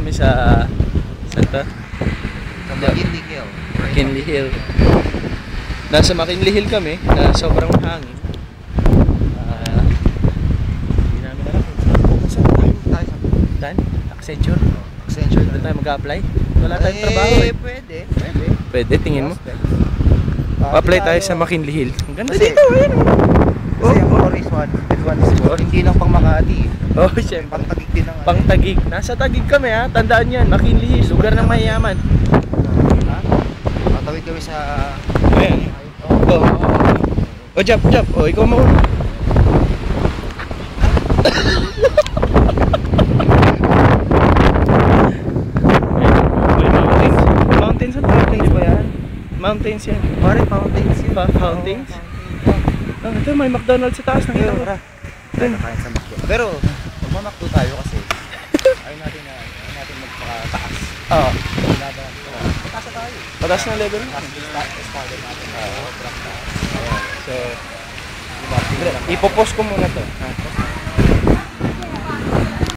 kami sa to? Sa McKinley Hill. McKinley Hill. Nasa McKinley Hill kami na sobrang hangin. Hindi namin alam kung saan tayo. Saan? Accenture? Accenture Doon tayo mag-apply? Wala tayong trabaho eh. Pwede. Pwede, tingin mo? Pa-apply tayo sa McKinley Hill. Ang ganda Kasi- dito, ayun. Kasi ang Core is one is good. Hindi lang pang Makati. Oh, syempre. Pang Taguig din ang Pang Taguig. Nasa Taguig kami ha. Tandaan yan. McKinley Hill. Lugar ng mayayaman. Ha? Tatawid kami sa... Ayan. Oh. Oh, Jap. Oh, ikaw mauna. Mountains. Mountains ba yan? Mountains yan. Pare, fountains yun. Fountains? Oh, ito may McDonald's sa taas. Nakita ko. Tayo kain sa McDo. Pero, magmamakdo tayo kasi ayaw natin magpakataas. Oo. Pataas na tayo. Pataas na level. Stagger natin. So, ipopost ko muna to. Ha?